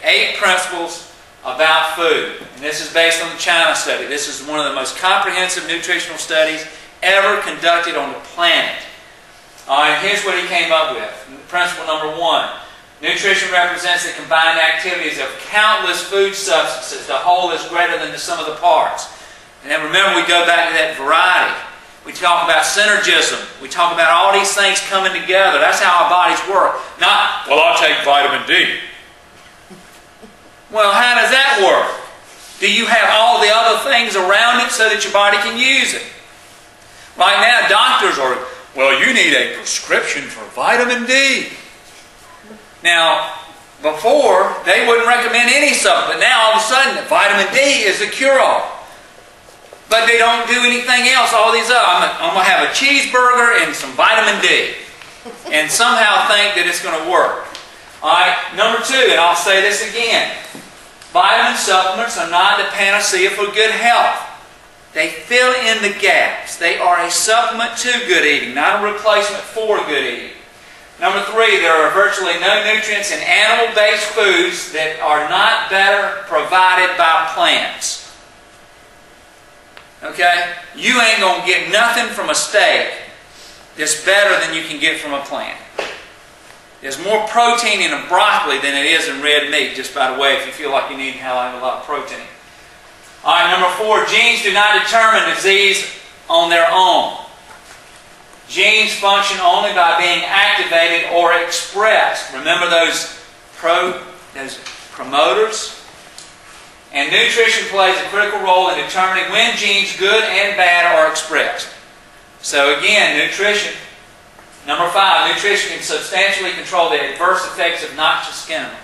8 principles about food. And this is based on the China study. This is one of the most comprehensive nutritional studies ever conducted on the planet. And here's what he came up with. Principle number 1. Nutrition represents the combined activities of countless food substances. The whole is greater than the sum of the parts. And then remember, we go back to that variety. We talk about synergism. We talk about all these things coming together. That's how our bodies work. Not, well, I'll take vitamin D. Well, how does that work? Do you have all the other things around it so that your body can use it? Right now, doctors are, well, you need a prescription for vitamin D. Now, before, they wouldn't recommend any supplement. Now, all of a sudden, vitamin D is the cure-all. But they don't do anything else. All these other, I'm going to have a cheeseburger and some vitamin D. And somehow think that it's going to work. All right, number 2, and I'll say this again. Vitamin supplements are not the panacea for good health. They fill in the gaps. They are a supplement to good eating, not a replacement for good eating. Number 3, there are virtually no nutrients in animal-based foods that are not better provided by plants. Okay? You ain't going to get nothing from a steak that's better than you can get from a plant. There's more protein in a broccoli than it is in red meat, just by the way, if you feel like you need to have a lot of protein. All right, number 4, genes do not determine disease on their own. Genes function only by being activated or expressed. Remember those promoters? And nutrition plays a critical role in determining when genes, good and bad, are expressed. So again, nutrition. Number 5, nutrition can substantially control the adverse effects of noxious chemicals.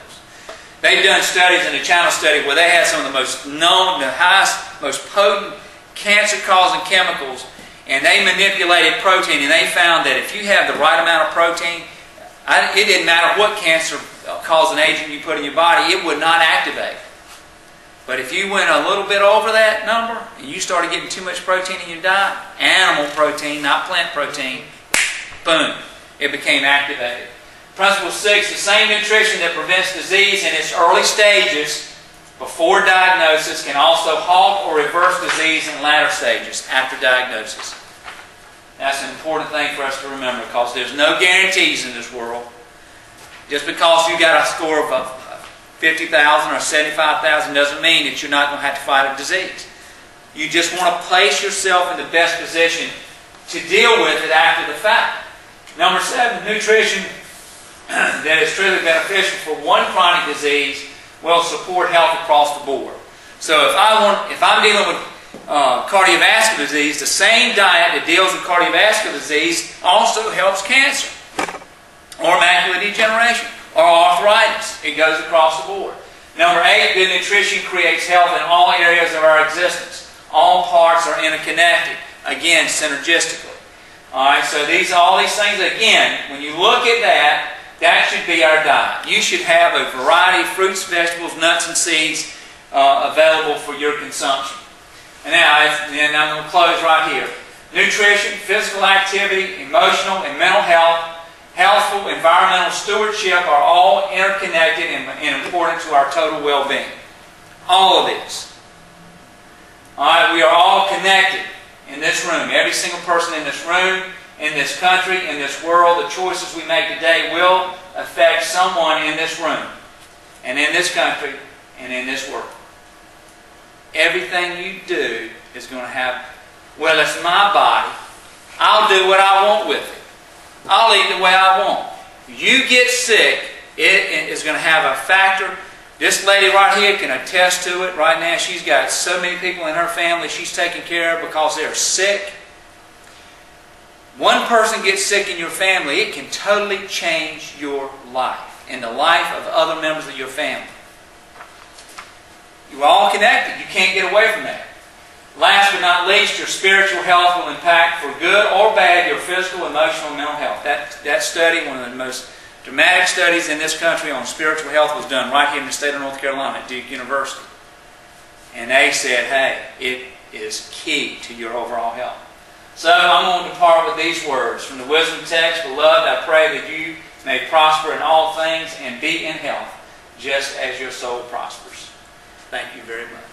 They've done studies in the China study where they had some of the most known, the highest, most potent cancer-causing chemicals, and they manipulated protein, and they found that if you have the right amount of protein, it didn't matter what cancer-causing agent you put in your body, it would not activate. But if you went a little bit over that number, and you started getting too much protein in your diet, animal protein, not plant protein, boom, it became activated. Principle 6, the same nutrition that prevents disease in its early stages before diagnosis can also halt or reverse disease in latter stages after diagnosis. That's an important thing for us to remember because there's no guarantees in this world. Just because you got a score of 50,000 or 75,000 doesn't mean that you're not going to have to fight a disease. You just want to place yourself in the best position to deal with it after the fact. Number 7, nutrition that is truly beneficial for one chronic disease will support health across the board. So if I'm dealing with cardiovascular disease, the same diet that deals with cardiovascular disease also helps cancer or macular degeneration or arthritis. It goes across the board. Number 8, good nutrition creates health in all areas of our existence. All parts are interconnected. Again, synergistically. Alright, so all these things, again, when you look at that, that should be our diet. You should have a variety of fruits, vegetables, nuts, and seeds available for your consumption. And now, I'm going to close right here. Nutrition, physical activity, emotional and mental health, healthful environmental stewardship are all interconnected and important to our total well-being. All of this. Alright, we are all connected in this room. Every single person in this room, in this country, in this world, the choices we make today will affect someone in this room, and in this country, and in this world. Everything you do is going to have, well, it's my body. I'll do what I want with it. I'll eat the way I want. You get sick, it is going to have a factor. This lady right here can attest to it. Right now, she's got so many people in her family she's taking care of because they're sick. One person gets sick in your family, it can totally change your life and the life of other members of your family. You're all connected. You can't get away from that. Last but not least, your spiritual health will impact for good or bad your physical, emotional, and mental health. That study, one of the most dramatic studies in this country on spiritual health, was done right here in the state of North Carolina at Duke University. And they said, hey, it is key to your overall health. So I'm going to depart with these words from the wisdom text. Beloved, I pray that you may prosper in all things and be in health, just as your soul prospers. Thank you very much.